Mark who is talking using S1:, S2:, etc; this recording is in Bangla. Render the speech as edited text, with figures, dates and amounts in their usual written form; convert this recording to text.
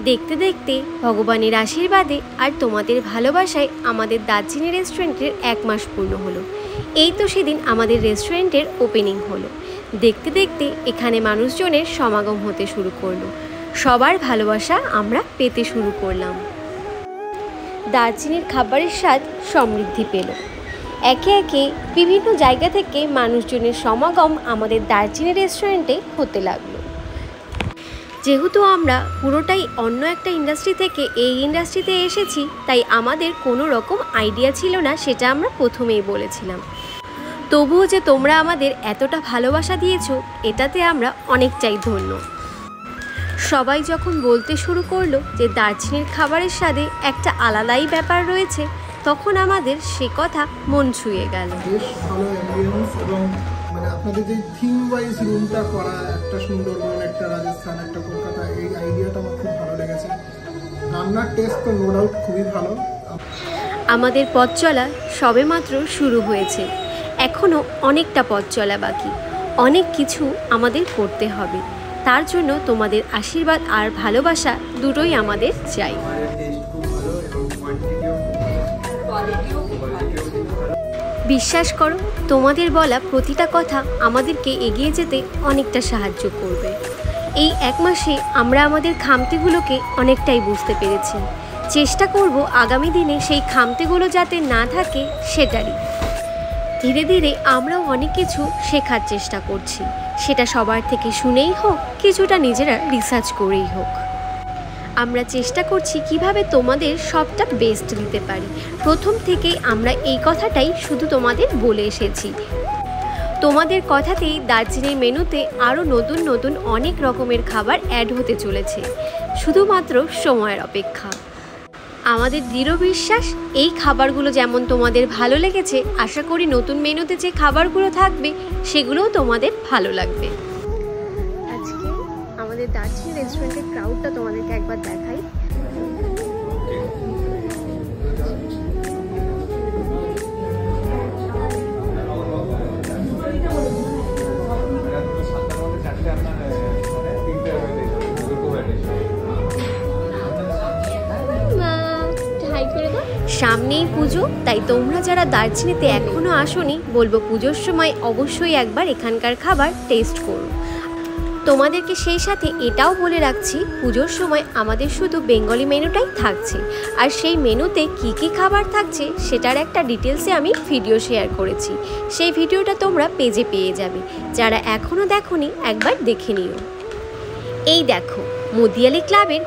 S1: দেখতে দেখতে ভগবানের আশীর্বাদে আর তোমাদের ভালোবাসায় আমাদের দার্জিলিং রেস্টুরেন্টের 1 মাস পূর্ণ হলো। এই তো সেদিন আমাদের রেস্টুরেন্টের ওপেনিং হলো। দেখতে দেখতে এখানে মানুষজনের সমাগম হতে শুরু করলো। সবার ভালোবাসা আমরা পেতে শুরু করলাম। দার্জিলিংয়ের খাবারের স্বাদ সমৃদ্ধি পেল। একে একে বিভিন্ন জায়গা থেকে মানুষজনের সমাগম আমাদের দার্জিলিং রেস্টুরেন্টে হতে লাগলো। যেহেতু আমরা পুরোটাই অন্য একটা ইন্ডাস্ট্রি থেকে এই ইন্ডাস্ট্রিতে এসেছি, তাই আমাদের কোনো রকম আইডিয়া ছিল না, সেটা আমরা প্রথমেই বলেছিলাম। তবুও যে তোমরা আমাদের এতটা ভালোবাসা দিয়েছো, এটাতে আমরা অনেকটাই ধন্য। সবাই যখন বলতে শুরু করলো যে দার্জিলিংয়ের খাবারের স্বাদে একটা আলাদাই ব্যাপার রয়েছে, তখন আমাদের সে কথা মন ছুঁয়ে গেল।
S2: বেশ ভালো অ্যাম্বিয়েন্স এবং আপনাদের যে থিম ওয়াইজ রুমটা করা, একটা সুন্দরবন, একটা রাজস্থান, একটা কলকাতা, এই আইডিয়াটা আমার খুব ভালো লেগেছে। রান্নার টেস্ট তো নো ডাউট খুবই ভালো।
S1: আমাদের পথ চলা সবেমাত্র শুরু হয়েছে, এখনও অনেকটা পথ চলা বাকি, অনেক কিছু আমাদের করতে হবে। তার জন্য তোমাদের আশীর্বাদ আর ভালোবাসা দুটোই আমাদের চাই। বিশ্বাস করো, তোমাদের বলা প্রতিটা কথা আমাদেরকে এগিয়ে যেতে অনেকটা সাহায্য করবে। এই 1 মাসে আমরা আমাদের খামতিগুলোকে অনেকটাই বুঝতে পেরেছি। চেষ্টা করব আগামী দিনে সেই খামতিগুলো যাতে না থাকে সেটারই। ধীরে ধীরে আমরাও অনেক কিছু শেখার চেষ্টা করছি, সেটা সবার থেকে শুনেই হোক, কিছুটা নিজেরা রিসার্চ করেই হোক। আমরা চেষ্টা করছি কিভাবে তোমাদের সবটা বেস্ট দিতে পারি। প্রথম থেকেই আমরা এই কথাটাই শুধু তোমাদের বলে এসেছি। তোমাদের কথাতেই দার্জিলিং মেনুতে আরও নতুন নতুন অনেক রকমের খাবার অ্যাড হতে চলেছে, শুধুমাত্র সময়ের অপেক্ষা। আমাদের দৃঢ় বিশ্বাস, এই খাবারগুলো যেমন তোমাদের ভালো লেগেছে, আশা করি নতুন মেনুতে যে খাবারগুলো থাকবে সেগুলোও তোমাদের ভালো লাগবে। আজকে আমাদের দার্জিলিং রেস্টুরেন্টের ক্রাউডটা তোমাদেরকে একবার দেখাই। সামনেই পুজো, তাই তোমরা যারা দার্জিলিংতে এখনও আসোনি, বলবো পুজোর সময় অবশ্যই একবার এখানকার খাবার টেস্ট করো। তোমাদেরকে সেই সাথে এটাও বলে রাখছি, পুজোর সময় আমাদের শুধু বেঙ্গলি মেনুটাই থাকছে, আর সেই মেনুতে কি কি খাবার থাকছে সেটার একটা ডিটেলসে আমি ভিডিও শেয়ার করেছি। সেই ভিডিওটা তোমরা পেজে পেয়ে যাবে, যারা এখনও দেখোনি একবার দেখে নিও। এই দেখো, মদিয়ালি ক্লাবের